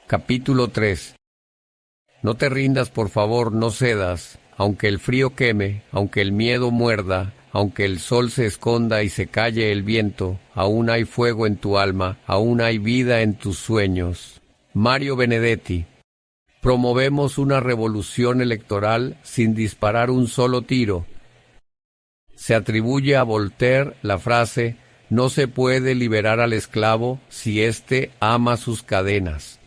Capítulo 3. No te rindas, por favor, no cedas. Aunque el frío queme, aunque el miedo muerda, aunque el sol se esconda y se calle el viento, aún hay fuego en tu alma, aún hay vida en tus sueños. Mario Benedetti. Promovemos una revolución electoral sin disparar un solo tiro. Se atribuye a Voltaire la frase: no se puede liberar al esclavo si éste ama sus cadenas.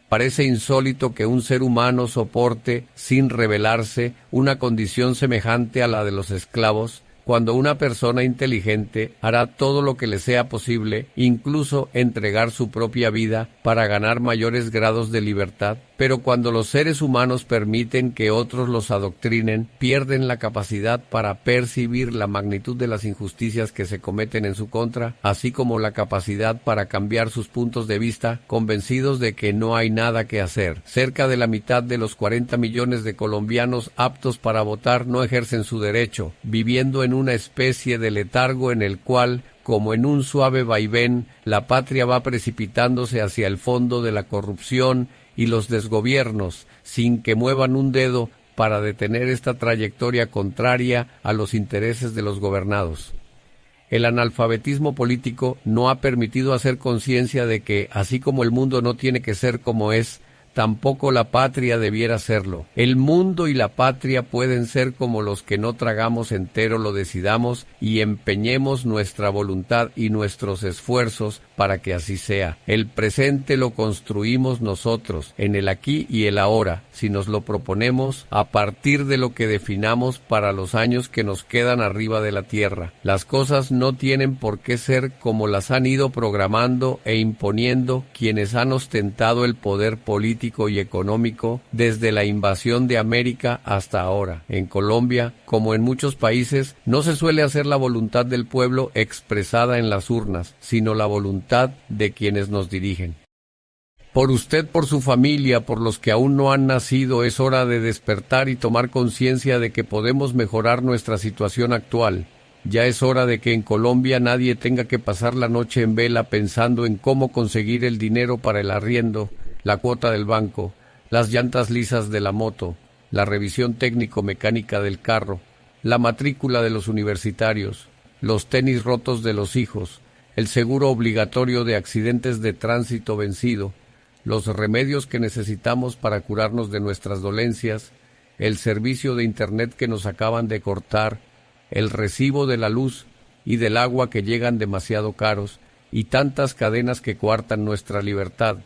Parece insólito que un ser humano soporte, sin rebelarse, una condición semejante a la de los esclavos, cuando una persona inteligente hará todo lo que le sea posible, incluso entregar su propia vida para ganar mayores grados de libertad. Pero cuando los seres humanos permiten que otros los adoctrinen, pierden la capacidad para percibir la magnitud de las injusticias que se cometen en su contra, así como la capacidad para cambiar sus puntos de vista, convencidos de que no hay nada que hacer. Cerca de la mitad de los 40 millones de colombianos aptos para votar no ejercen su derecho, viviendo en una especie de letargo en el cual, como en un suave vaivén, la patria va precipitándose hacia el fondo de la corrupción y los desgobiernos, sin que muevan un dedo para detener esta trayectoria contraria a los intereses de los gobernados. El analfabetismo político no ha permitido hacer conciencia de que, así como el mundo no tiene que ser como es, tampoco la patria debiera serlo. El mundo y la patria pueden ser como los que no tragamos entero lo decidamos y empeñemos nuestra voluntad y nuestros esfuerzos para que así sea. El presente lo construimos nosotros, en el aquí y el ahora, si nos lo proponemos a partir de lo que definamos para los años que nos quedan arriba de la tierra. Las cosas no tienen por qué ser como las han ido programando e imponiendo quienes han ostentado el poder político y económico desde la invasión de América hasta ahora. En Colombia, como en muchos países, no se suele hacer la voluntad del pueblo expresada en las urnas, sino la voluntad de quienes nos dirigen. Por usted, por su familia, por los que aún no han nacido, es hora de despertar y tomar conciencia de que podemos mejorar nuestra situación actual. Ya es hora de que en Colombia nadie tenga que pasar la noche en vela pensando en cómo conseguir el dinero para el arriendo, la cuota del banco, las llantas lisas de la moto, la revisión técnico-mecánica del carro, la matrícula de los universitarios, los tenis rotos de los hijos, el seguro obligatorio de accidentes de tránsito vencido, los remedios que necesitamos para curarnos de nuestras dolencias, el servicio de Internet que nos acaban de cortar, el recibo de la luz y del agua que llegan demasiado caros, y tantas cadenas que coartan nuestra libertad.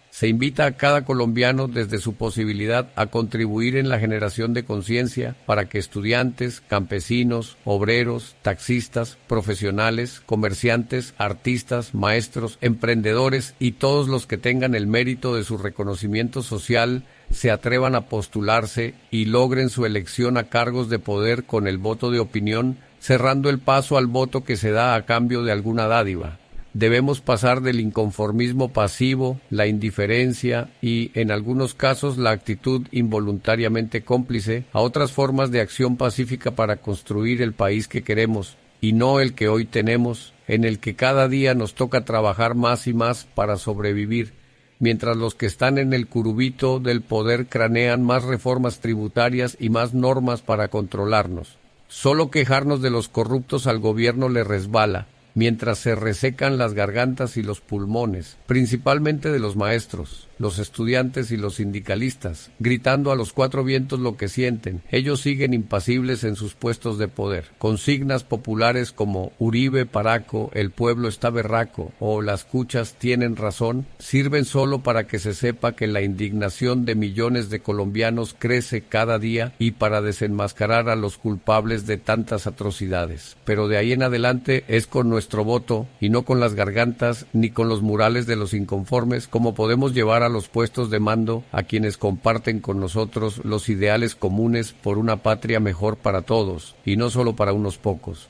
Se invita a cada colombiano desde su posibilidad a contribuir en la generación de conciencia para que estudiantes, campesinos, obreros, taxistas, profesionales, comerciantes, artistas, maestros, emprendedores y todos los que tengan el mérito de su reconocimiento social se atrevan a postularse y logren su elección a cargos de poder con el voto de opinión, cerrando el paso al voto que se da a cambio de alguna dádiva. Debemos pasar del inconformismo pasivo, la indiferencia y, en algunos casos, la actitud involuntariamente cómplice a otras formas de acción pacífica para construir el país que queremos, y no el que hoy tenemos, en el que cada día nos toca trabajar más y más para sobrevivir, mientras los que están en el curubito del poder cranean más reformas tributarias y más normas para controlarnos. Solo quejarnos de los corruptos al gobierno le resbala, mientras se resecan las gargantas y los pulmones, principalmente de los maestros, los estudiantes y los sindicalistas, gritando a los cuatro vientos lo que sienten. Ellos siguen impasibles en sus puestos de poder. Consignas populares como Uribe Paraco, el pueblo está berraco, o las cuchas tienen razón, sirven solo para que se sepa que la indignación de millones de colombianos crece cada día y para desenmascarar a los culpables de tantas atrocidades. Pero de ahí en adelante es con nuestro voto, y no con las gargantas ni con los murales de los inconformes, como podemos llevar a los puestos de mando a quienes comparten con nosotros los ideales comunes por una patria mejor para todos, y no solo para unos pocos.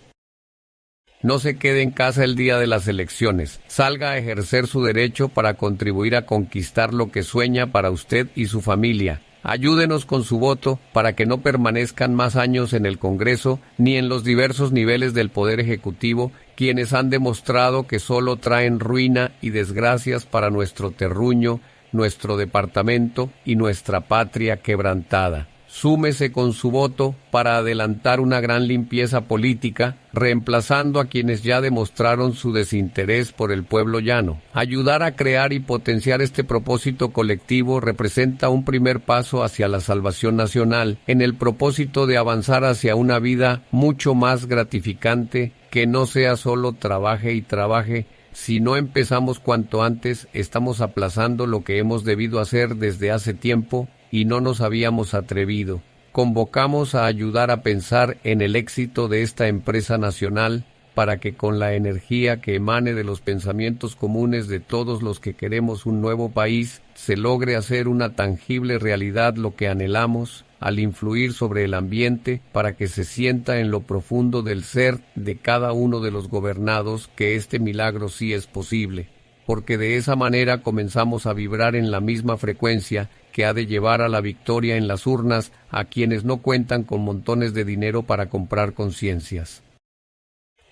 No se quede en casa el día de las elecciones. Salga a ejercer su derecho para contribuir a conquistar lo que sueña para usted y su familia. Ayúdenos con su voto para que no permanezcan más años en el Congreso ni en los diversos niveles del Poder Ejecutivo quienes han demostrado que solo traen ruina y desgracias para nuestro terruño, nuestro departamento y nuestra patria quebrantada. Súmese con su voto para adelantar una gran limpieza política, reemplazando a quienes ya demostraron su desinterés por el pueblo llano. Ayudar a crear y potenciar este propósito colectivo representa un primer paso hacia la salvación nacional, en el propósito de avanzar hacia una vida mucho más gratificante, que no sea solo trabaje y trabaje. Si no empezamos cuanto antes, estamos aplazando lo que hemos debido hacer desde hace tiempo y no nos habíamos atrevido. Convocamos a ayudar a pensar en el éxito de esta empresa nacional para que con la energía que emane de los pensamientos comunes de todos los que queremos un nuevo país, se logre hacer una tangible realidad lo que anhelamos, al influir sobre el ambiente para que se sienta en lo profundo del ser de cada uno de los gobernados que este milagro sí es posible, porque de esa manera comenzamos a vibrar en la misma frecuencia que ha de llevar a la victoria en las urnas a quienes no cuentan con montones de dinero para comprar conciencias.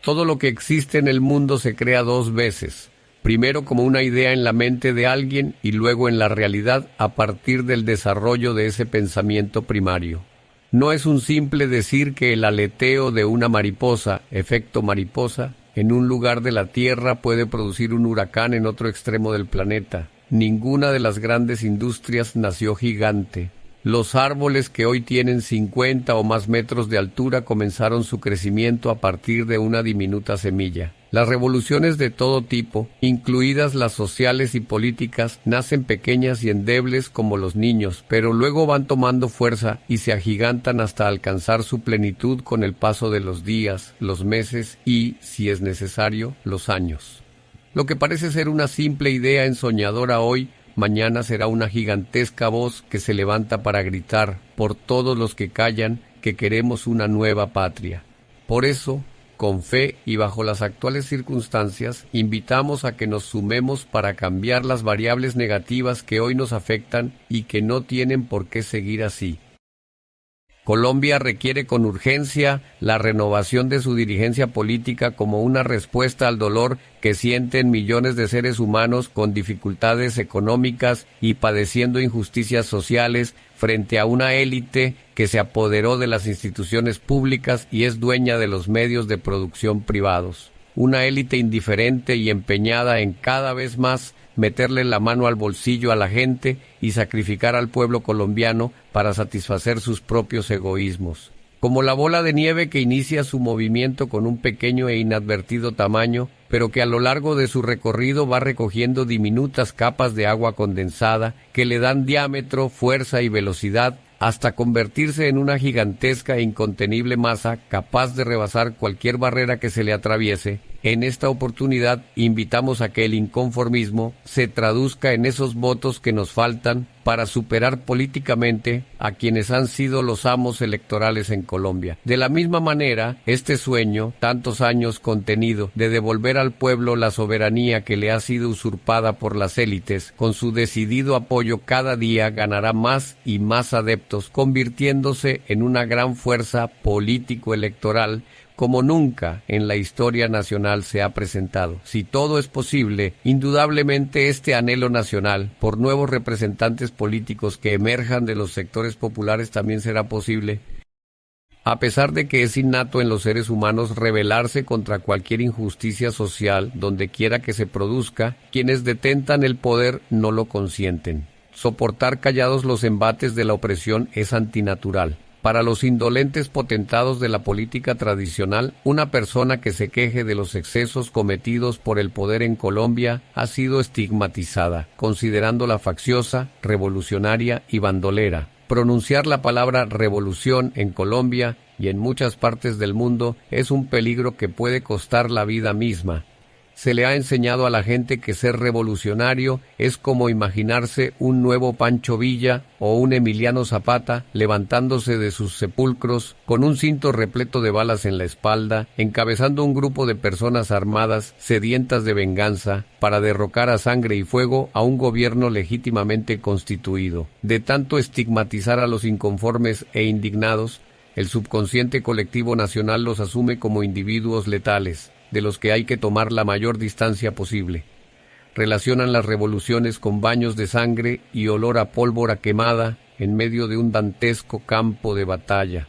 Todo lo que existe en el mundo se crea dos veces, primero como una idea en la mente de alguien y luego en la realidad a partir del desarrollo de ese pensamiento primario. No es un simple decir que el aleteo de una mariposa, efecto mariposa, en un lugar de la Tierra puede producir un huracán en otro extremo del planeta. Ninguna de las grandes industrias nació gigante. Los árboles que hoy tienen 50 o más metros de altura comenzaron su crecimiento a partir de una diminuta semilla. Las revoluciones de todo tipo, incluidas las sociales y políticas, nacen pequeñas y endebles como los niños, pero luego van tomando fuerza y se agigantan hasta alcanzar su plenitud con el paso de los días, los meses y, si es necesario, los años. Lo que parece ser una simple idea ensoñadora hoy, mañana será una gigantesca voz que se levanta para gritar por todos los que callan que queremos una nueva patria. Por eso, con fe y bajo las actuales circunstancias, invitamos a que nos sumemos para cambiar las variables negativas que hoy nos afectan y que no tienen por qué seguir así. Colombia requiere con urgencia la renovación de su dirigencia política como una respuesta al dolor que sienten millones de seres humanos con dificultades económicas y padeciendo injusticias sociales frente a una élite que se apoderó de las instituciones públicas y es dueña de los medios de producción privados. Una élite indiferente y empeñada en cada vez más meterle la mano al bolsillo a la gente y sacrificar al pueblo colombiano para satisfacer sus propios egoísmos. Como la bola de nieve que inicia su movimiento con un pequeño e inadvertido tamaño, pero que a lo largo de su recorrido va recogiendo diminutas capas de agua condensada que le dan diámetro, fuerza y velocidad hasta convertirse en una gigantesca e incontenible masa capaz de rebasar cualquier barrera que se le atraviese. En esta oportunidad invitamos a que el inconformismo se traduzca en esos votos que nos faltan para superar políticamente a quienes han sido los amos electorales en Colombia. De la misma manera, este sueño, tantos años contenido, de devolver al pueblo la soberanía que le ha sido usurpada por las élites, con su decidido apoyo cada día ganará más y más adeptos, convirtiéndose en una gran fuerza político-electoral como nunca en la historia nacional se ha presentado. Si todo es posible, indudablemente este anhelo nacional por nuevos representantes políticos que emerjan de los sectores populares también será posible. A pesar de que es innato en los seres humanos rebelarse contra cualquier injusticia social, donde quiera que se produzca, quienes detentan el poder no lo consienten. Soportar callados los embates de la opresión es antinatural. Para los indolentes potentados de la política tradicional, una persona que se queje de los excesos cometidos por el poder en Colombia ha sido estigmatizada, considerándola facciosa, revolucionaria y bandolera. Pronunciar la palabra revolución en Colombia y en muchas partes del mundo es un peligro que puede costar la vida misma. Se le ha enseñado a la gente que ser revolucionario es como imaginarse un nuevo Pancho Villa o un Emiliano Zapata levantándose de sus sepulcros con un cinto repleto de balas en la espalda, encabezando un grupo de personas armadas sedientas de venganza para derrocar a sangre y fuego a un gobierno legítimamente constituido. De tanto estigmatizar a los inconformes e indignados, el subconsciente colectivo nacional los asume como individuos letales, de los que hay que tomar la mayor distancia posible. relacionan las revoluciones con baños de sangre y olor a pólvora quemada en medio de un dantesco campo de batalla.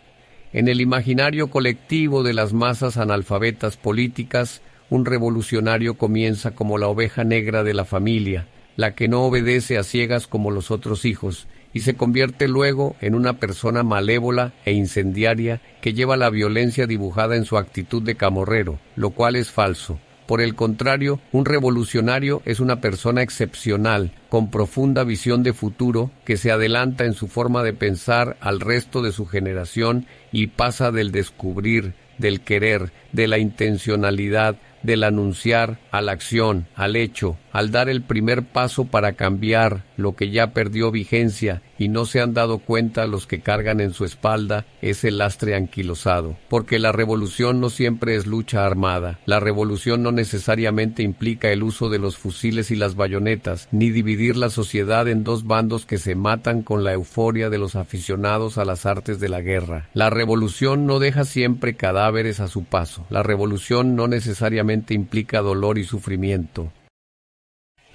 En el imaginario colectivo de las masas analfabetas políticas, un revolucionario comienza como la oveja negra de la familia, la que no obedece a ciegas como los otros hijos, y se convierte luego en una persona malévola e incendiaria que lleva la violencia dibujada en su actitud de camorrero, lo cual es falso. Por el contrario, un revolucionario es una persona excepcional, con profunda visión de futuro, que se adelanta en su forma de pensar al resto de su generación y pasa del descubrir, del querer, de la intencionalidad, del anunciar, a la acción, al hecho, al dar el primer paso para cambiar lo que ya perdió vigencia y no se han dado cuenta los que cargan en su espalda ese lastre anquilosado. Porque la revolución no siempre es lucha armada. La revolución no necesariamente implica el uso de los fusiles y las bayonetas, ni dividir la sociedad en dos bandos que se matan con la euforia de los aficionados a las artes de la guerra. La revolución no deja siempre cadáveres a su paso. La revolución no necesariamente implica dolor y sufrimiento.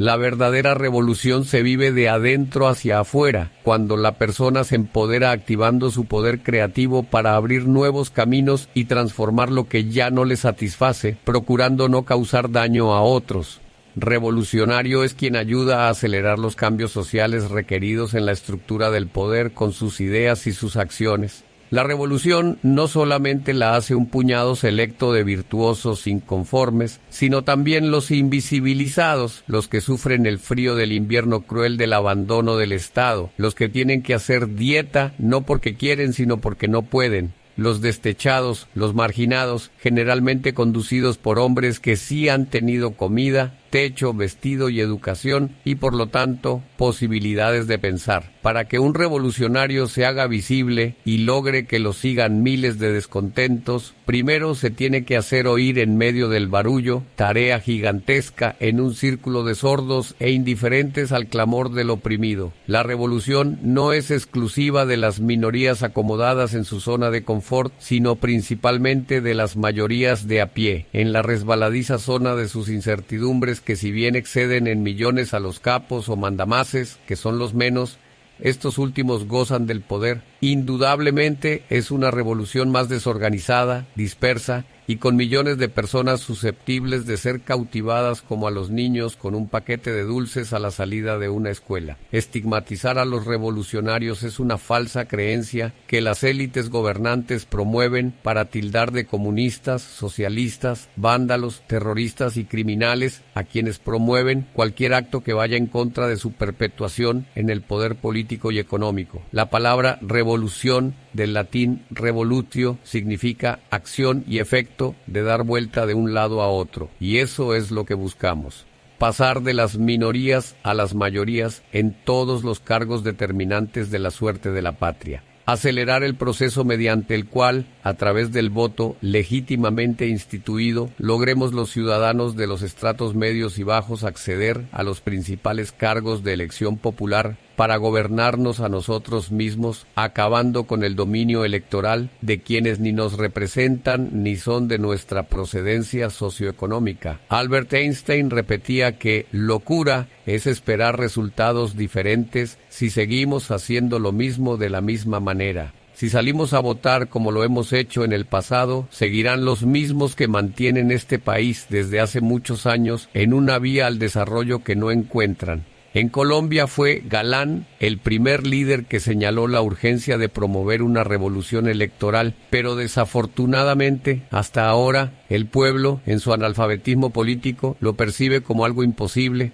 La verdadera revolución se vive de adentro hacia afuera, cuando la persona se empodera activando su poder creativo para abrir nuevos caminos y transformar lo que ya no le satisface, procurando no causar daño a otros. Revolucionario es quien ayuda a acelerar los cambios sociales requeridos en la estructura del poder con sus ideas y sus acciones. La revolución no solamente la hace un puñado selecto de virtuosos inconformes, sino también los invisibilizados, los que sufren el frío del invierno cruel del abandono del Estado, los que tienen que hacer dieta no porque quieren sino porque no pueden, los destechados, los marginados, generalmente conducidos por hombres que sí han tenido comida, techo, vestido y educación y por lo tanto posibilidades de pensar. Para que un revolucionario se haga visible y logre que lo sigan miles de descontentos, primero se tiene que hacer oír en medio del barullo, tarea gigantesca en un círculo de sordos e indiferentes al clamor del oprimido. La revolución no es exclusiva de las minorías acomodadas en su zona de confort, sino principalmente de las mayorías de a pie, en la resbaladiza zona de sus incertidumbres que si bien exceden en millones a los capos o mandamases, que son los menos, estos últimos gozan del poder. Indudablemente es una revolución más desorganizada, dispersa y con millones de personas susceptibles de ser cautivadas como a los niños con un paquete de dulces a la salida de una escuela. Estigmatizar a los revolucionarios es una falsa creencia que las élites gobernantes promueven para tildar de comunistas, socialistas, vándalos, terroristas y criminales a quienes promueven cualquier acto que vaya en contra de su perpetuación en el poder político y económico. La palabra revolución, del latín revolutio, significa acción y efecto de dar vuelta de un lado a otro, y eso es lo que buscamos. Pasar de las minorías a las mayorías en todos los cargos determinantes de la suerte de la patria. Acelerar el proceso mediante el cual, a través del voto legítimamente instituido, logremos los ciudadanos de los estratos medios y bajos acceder a los principales cargos de elección popular para gobernarnos a nosotros mismos, acabando con el dominio electoral de quienes ni nos representan ni son de nuestra procedencia socioeconómica. Albert Einstein repetía que locura es esperar resultados diferentes si seguimos haciendo lo mismo de la misma manera. Si salimos a votar como lo hemos hecho en el pasado, seguirán los mismos que mantienen este país desde hace muchos años en una vía al desarrollo que no encuentran. En Colombia fue Galán el primer líder que señaló la urgencia de promover una revolución electoral, pero desafortunadamente, hasta ahora, el pueblo, en su analfabetismo político, lo percibe como algo imposible.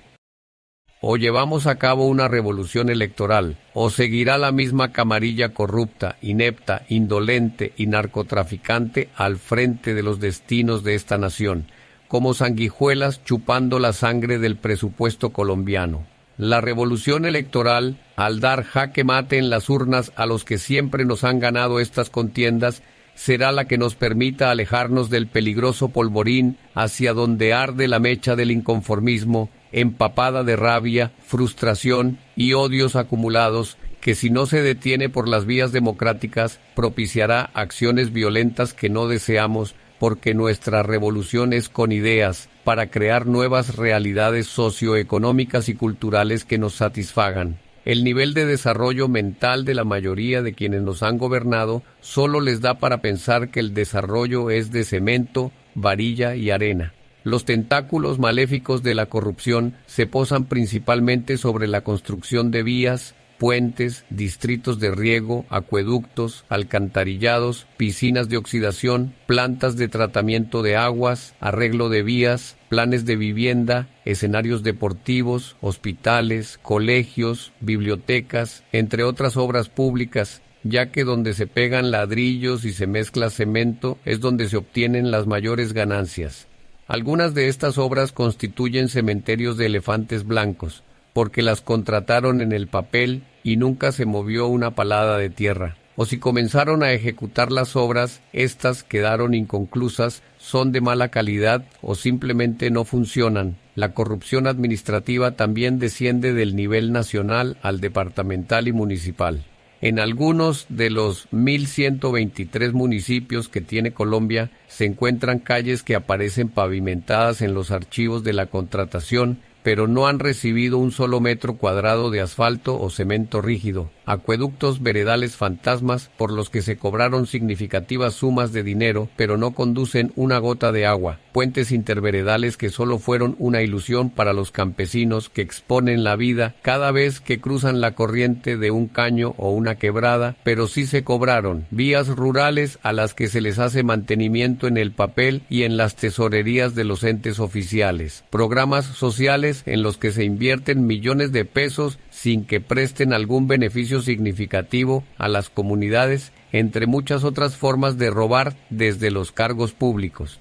O llevamos a cabo una revolución electoral, o seguirá la misma camarilla corrupta, inepta, indolente y narcotraficante al frente de los destinos de esta nación, como sanguijuelas chupando la sangre del presupuesto colombiano. La revolución electoral, al dar jaque mate en las urnas a los que siempre nos han ganado estas contiendas, será la que nos permita alejarnos del peligroso polvorín hacia donde arde la mecha del inconformismo, empapada de rabia, frustración y odios acumulados, que si no se detiene por las vías democráticas, propiciará acciones violentas que no deseamos, porque nuestra revolución es con ideas, para crear nuevas realidades socioeconómicas y culturales que nos satisfagan. El nivel de desarrollo mental de la mayoría de quienes nos han gobernado solo les da para pensar que el desarrollo es de cemento, varilla y arena. Los tentáculos maléficos de la corrupción se posan principalmente sobre la construcción de vías, puentes, distritos de riego, acueductos, alcantarillados, piscinas de oxidación, plantas de tratamiento de aguas, arreglo de vías, planes de vivienda, escenarios deportivos, hospitales, colegios, bibliotecas, entre otras obras públicas, ya que donde se pegan ladrillos y se mezcla cemento es donde se obtienen las mayores ganancias. Algunas de estas obras constituyen cementerios de elefantes blancos, porque las contrataron en el papel y nunca se movió una palada de tierra. O si comenzaron a ejecutar las obras, estas quedaron inconclusas, son de mala calidad o simplemente no funcionan. La corrupción administrativa también desciende del nivel nacional al departamental y municipal. En algunos de los 1.123 municipios que tiene Colombia se encuentran calles que aparecen pavimentadas en los archivos de la contratación, pero no han recibido un solo metro cuadrado de asfalto o cemento rígido. Acueductos veredales fantasmas por los que se cobraron significativas sumas de dinero, pero no conducen una gota de agua. Puentes interveredales que solo fueron una ilusión para los campesinos que exponen la vida cada vez que cruzan la corriente de un caño o una quebrada, pero sí se cobraron. Vías rurales a las que se les hace mantenimiento en el papel y en las tesorerías de los entes oficiales. Programas sociales en los que se invierten millones de pesos sin que presten algún beneficio significativo a las comunidades, entre muchas otras formas de robar desde los cargos públicos.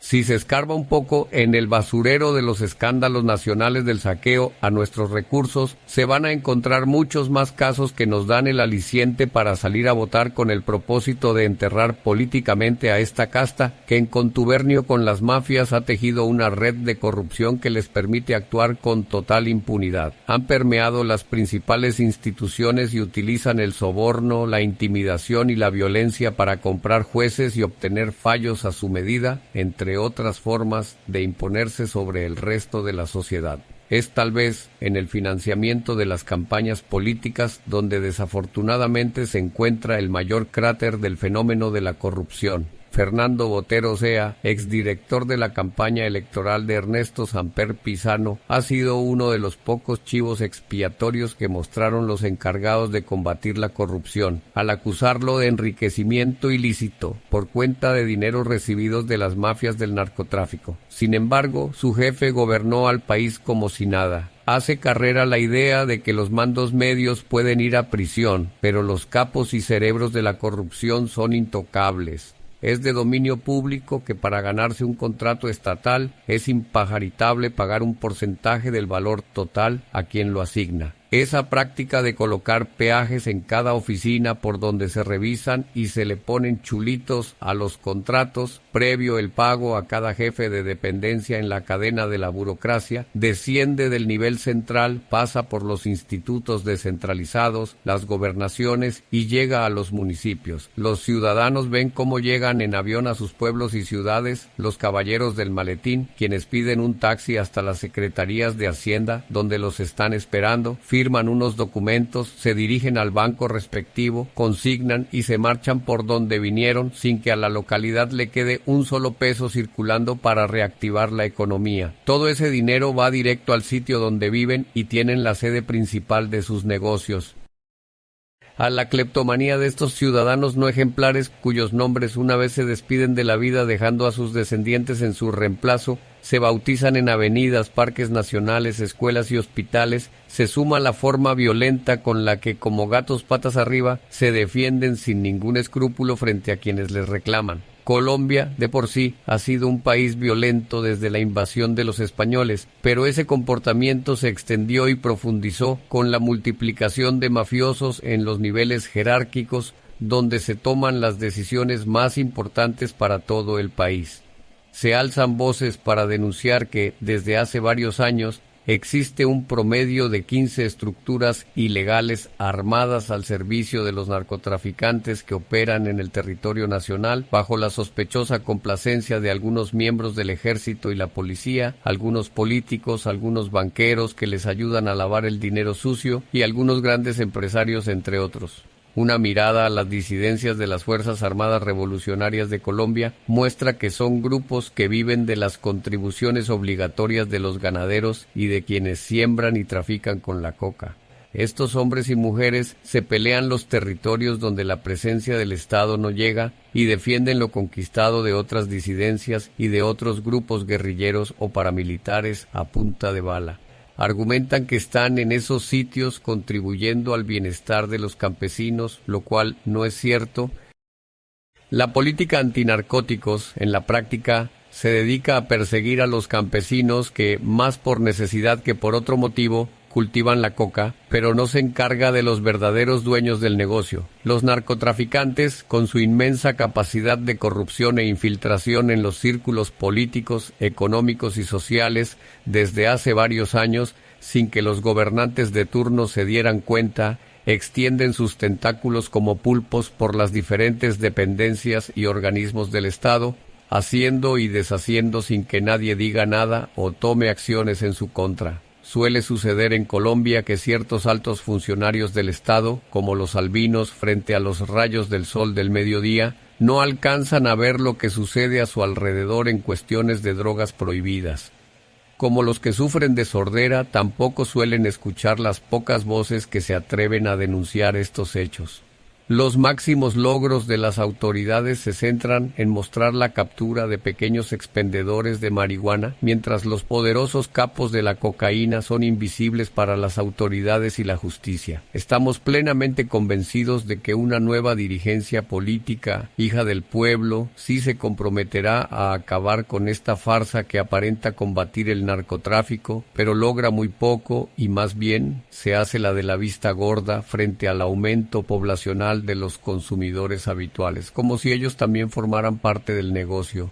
Si se escarba un poco en el basurero de los escándalos nacionales del saqueo a nuestros recursos, se van a encontrar muchos más casos que nos dan el aliciente para salir a votar con el propósito de enterrar políticamente a esta casta que en contubernio con las mafias ha tejido una red de corrupción que les permite actuar con total impunidad. Han permeado las principales instituciones y utilizan el soborno, la intimidación y la violencia para comprar jueces y obtener fallos a su medida, entre otras formas de imponerse sobre el resto de la sociedad. Es tal vez en el financiamiento de las campañas políticas donde desafortunadamente se encuentra el mayor cráter del fenómeno de la corrupción. Fernando Botero Sea, exdirector de la campaña electoral de Ernesto Samper Pizano, ha sido uno de los pocos chivos expiatorios que mostraron los encargados de combatir la corrupción, al acusarlo de enriquecimiento ilícito por cuenta de dineros recibidos de las mafias del narcotráfico. Sin embargo, su jefe gobernó al país como si nada. Hace carrera la idea de que los mandos medios pueden ir a prisión, pero los capos y cerebros de la corrupción son intocables. Es de dominio público que para ganarse un contrato estatal es impajaritable pagar un porcentaje del valor total a quien lo asigna. Esa práctica de colocar peajes en cada oficina por donde se revisan y se le ponen chulitos a los contratos, previo el pago a cada jefe de dependencia en la cadena de la burocracia, desciende del nivel central, pasa por los institutos descentralizados, las gobernaciones y llega a los municipios. Los ciudadanos ven cómo llegan en avión a sus pueblos y ciudades los caballeros del maletín, quienes piden un taxi hasta las secretarías de Hacienda, donde los están esperando, firman unos documentos, se dirigen al banco respectivo, consignan y se marchan por donde vinieron sin que a la localidad le quede un solo peso circulando para reactivar la economía. Todo ese dinero va directo al sitio donde viven y tienen la sede principal de sus negocios. A la cleptomanía de estos ciudadanos no ejemplares, cuyos nombres una vez se despiden de la vida dejando a sus descendientes en su reemplazo, se bautizan en avenidas, parques nacionales, escuelas y hospitales, se suma la forma violenta con la que, como gatos patas arriba, se defienden sin ningún escrúpulo frente a quienes les reclaman. Colombia, de por sí, ha sido un país violento desde la invasión de los españoles, pero ese comportamiento se extendió y profundizó con la multiplicación de mafiosos en los niveles jerárquicos donde se toman las decisiones más importantes para todo el país. Se alzan voces para denunciar que, desde hace varios años, existe un promedio de 15 estructuras ilegales armadas al servicio de los narcotraficantes que operan en el territorio nacional bajo la sospechosa complacencia de algunos miembros del ejército y la policía, algunos políticos, algunos banqueros que les ayudan a lavar el dinero sucio y algunos grandes empresarios, entre otros. Una mirada a las disidencias de las Fuerzas Armadas Revolucionarias de Colombia muestra que son grupos que viven de las contribuciones obligatorias de los ganaderos y de quienes siembran y trafican con la coca. Estos hombres y mujeres se pelean los territorios donde la presencia del Estado no llega y defienden lo conquistado de otras disidencias y de otros grupos guerrilleros o paramilitares a punta de bala. Argumentan que están en esos sitios contribuyendo al bienestar de los campesinos, lo cual no es cierto. La política antinarcóticos, en la práctica, se dedica a perseguir a los campesinos que, más por necesidad que por otro motivo, cultivan la coca, pero no se encarga de los verdaderos dueños del negocio. Los narcotraficantes, con su inmensa capacidad de corrupción e infiltración en los círculos políticos, económicos y sociales desde hace varios años, sin que los gobernantes de turno se dieran cuenta, extienden sus tentáculos como pulpos por las diferentes dependencias y organismos del Estado, haciendo y deshaciendo sin que nadie diga nada o tome acciones en su contra. Suele suceder en Colombia que ciertos altos funcionarios del Estado, como los albinos frente a los rayos del sol del mediodía, no alcanzan a ver lo que sucede a su alrededor en cuestiones de drogas prohibidas. Como los que sufren de sordera, tampoco suelen escuchar las pocas voces que se atreven a denunciar estos hechos. Los máximos logros de las autoridades se centran en mostrar la captura de pequeños expendedores de marihuana, mientras los poderosos capos de la cocaína son invisibles para las autoridades y la justicia. Estamos plenamente convencidos de que una nueva dirigencia política, hija del pueblo, sí se comprometerá a acabar con esta farsa que aparenta combatir el narcotráfico, pero logra muy poco y más bien se hace la de la vista gorda frente al aumento poblacional de los consumidores habituales, como si ellos también formaran parte del negocio.